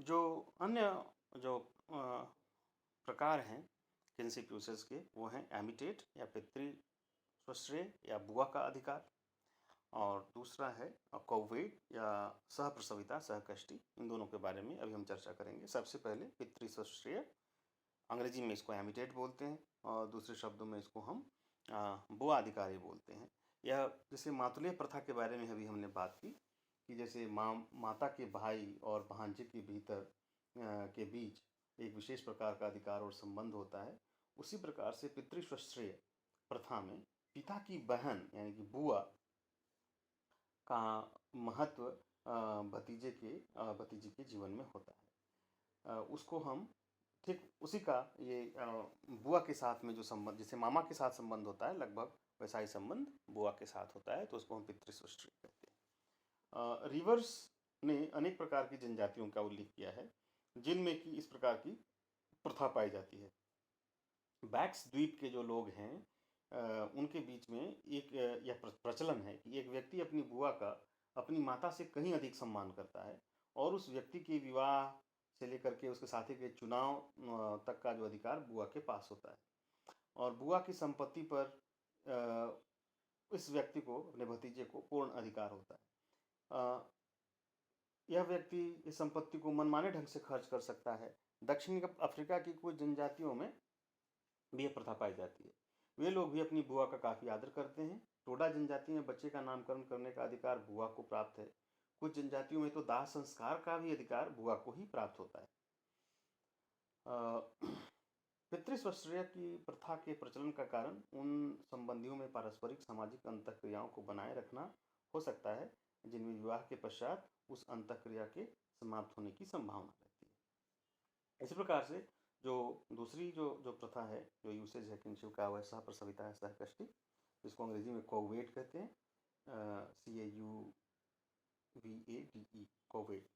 जो अन्य जो प्रकार हैं किनशिप यूसेज के, वो हैं एमिटेट या पितृस्वश्रेय या बुआ का अधिकार, और दूसरा है कोवेट या सहप्रसविता सहकष्टी। इन दोनों के बारे में अभी हम चर्चा करेंगे। सबसे पहले पितृस्वश्रेय, अंग्रेजी में इसको एमिटेट बोलते हैं और दूसरे शब्दों में इसको हम बुआ अधिकारी बोलते हैं। यह जैसे मातुलेय प्रथा के बारे में अभी हमने बात की कि जैसे माता के भाई और भांजे के भीतर के बीच एक विशेष प्रकार का अधिकार और संबंध होता है, उसी प्रकार से पितृस्वश्रेय प्रथा में पिता की बहन यानी कि बुआ का महत्व भतीजे के जीवन में होता है। उसको हम ठीक उसी का ये बुआ के साथ में जो संबंध, जैसे मामा के साथ संबंध होता है, लगभग वैसा ही संबंध बुआ के साथ होता है, तो उसको हम पितृस्वश्रेय कहते हैं। रिवर्स ने अनेक प्रकार की जनजातियों का उल्लेख किया है जिनमें कि इस प्रकार की प्रथा पाई जाती है। बैक्स द्वीप के जो लोग हैं उनके बीच में एक यह प्रचलन है कि एक व्यक्ति अपनी बुआ का अपनी माता से कहीं अधिक सम्मान करता है और उस व्यक्ति के विवाह से लेकर के उसके साथी के चुनाव तक का जो अधिकार बुआ के पास होता है, और बुआ की संपत्ति पर इस व्यक्ति को, अपने भतीजे को, पूर्ण अधिकार होता है। यह व्यक्ति इस संपत्ति को मनमाने ढंग से खर्च कर सकता है। दक्षिण अफ्रीका की कुछ जनजातियों में भी यह प्रथा पाई जाती है। वे लोग भी अपनी बुआ का काफ़ी आदर करते हैं। टोडा जनजाति में बच्चे का नामकरण करने का अधिकार बुआ को प्राप्त है। कुछ जनजातियों में तो दाह संस्कार का भी अधिकार बुआ को ही प्राप्त होता है। पितृस्वश्रेय की प्रथा के प्रचलन का कारण उन संबंधियों में पारस्परिक सामाजिक अंतःक्रियाओं को बनाए रखना हो सकता है जिनमें विवाह के पश्चात उस अंतःक्रिया के समाप्त होने की संभावना रहती है। इसी प्रकार से जो दूसरी जो प्रथा है, जो यूसेज है किनशिप का, वह सहप्रसविता है सहकष्टी, जिसको अंग्रेजी में कोवेट कहते हैं, CAUVADE, कोवेट।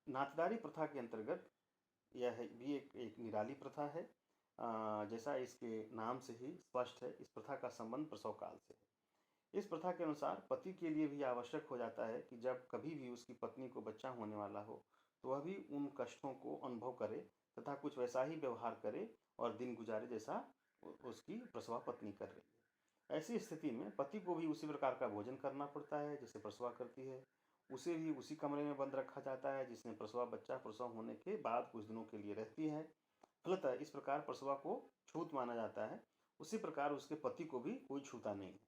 नातदारी प्रथा के अंतर्गत यह भी एक निराली प्रथा है। जैसा इसके नाम से ही स्पष्ट है, इस प्रथा का संबंध प्रसव काल से है। इस प्रथा के अनुसार पति के लिए भी आवश्यक हो जाता है कि जब कभी भी उसकी पत्नी को बच्चा होने वाला हो तो वह भी उन कष्टों को अनुभव करे तथा कुछ वैसा ही व्यवहार करे और दिन गुजारे जैसा उसकी प्रसवा पत्नी कर रही है। ऐसी स्थिति में पति को भी उसी प्रकार का भोजन करना पड़ता है जैसे प्रसवा करती है। उसे भी उसी कमरे में बंद रखा जाता है जिसमें प्रसवा बच्चा प्रसव होने के बाद कुछ दिनों के लिए रहती है। फलतः इस प्रकार प्रसवा को छूत माना जाता है। उसी प्रकार उसके पति को भी कोई छूता नहीं है।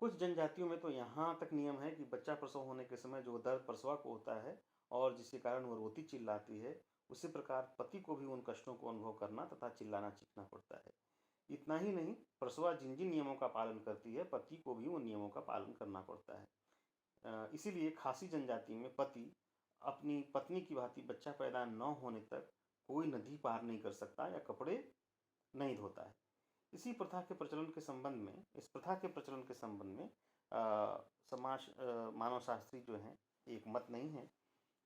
कुछ जनजातियों में तो यहाँ तक नियम है कि बच्चा प्रसव होने के समय जो दर्द प्रसवा को होता है और जिसके कारण वह रोती चिल्लाती है, उसी प्रकार पति को भी उन कष्टों को अनुभव करना तथा चिल्लाना सीखना पड़ता है। इतना ही नहीं, प्रसवा जिन जिन नियमों का पालन करती है, पति को भी उन नियमों का पालन करना पड़ता है। इसीलिए खासी जनजाति में पति अपनी पत्नी की भांति बच्चा पैदा न होने तक कोई नदी पार नहीं कर सकता या कपड़े नहीं धोता है। इस प्रथा के प्रचलन के संबंध में मानव शास्त्री जो हैं एक मत नहीं है।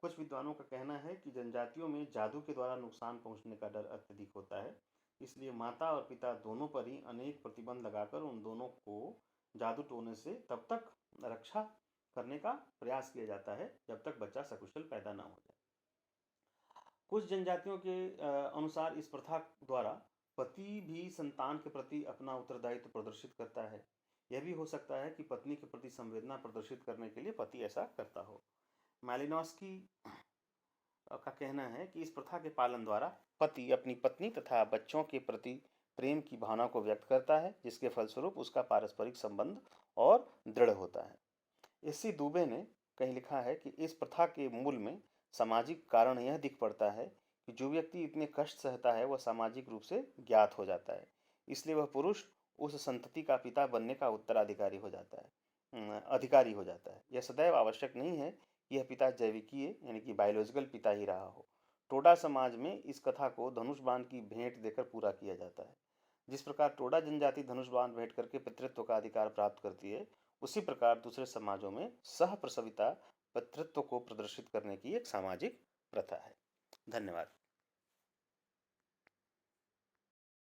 कुछ विद्वानों का कहना है कि जनजातियों में जादू के द्वारा नुकसान पहुंचने का डर अत्यधिक होता है, इसलिए माता और पिता दोनों पर ही अनेक प्रतिबंध लगाकर उन दोनों को जादू टोने से तब तक रक्षा करने का प्रयास किया जाता है जब तक बच्चा सकुशल पैदा न हो जाए। कुछ जनजातियों के अनुसार इस प्रथा द्वारा पति भी संतान के प्रति अपना उत्तरदायित्व प्रदर्शित करता है। यह भी हो सकता है कि पत्नी के प्रति संवेदना प्रदर्शित करने के लिए पति ऐसा करता हो। मालिनोव्स्की का कहना है कि इस प्रथा के पालन द्वारा पति अपनी पत्नी तथा बच्चों के प्रति प्रेम की भावना को व्यक्त करता है, जिसके फलस्वरूप उसका पारस्परिक संबंध और दृढ़ होता है। एस.सी. दुबे ने कहीं लिखा है कि इस प्रथा के मूल में सामाजिक कारण यह दिख पड़ता है कि जो व्यक्ति इतने कष्ट सहता है वह सामाजिक रूप से ज्ञात हो जाता है, इसलिए वह पुरुष उस संतति का पिता बनने का अधिकारी हो जाता है। यह सदैव आवश्यक नहीं है कि यह पिता जैविकीय यानी कि बायोलॉजिकल पिता ही रहा हो। टोडा समाज में इस कथा को धनुष बाण की भेंट देकर पूरा किया जाता है। जिस प्रकार टोडा जनजाति धनुष बाण भेंट करके पितृत्व का अधिकार प्राप्त करती है, उसी प्रकार दूसरे समाजों में सह प्रसविता पितृत्व को प्रदर्शित करने की एक सामाजिक प्रथा है। धन्यवाद।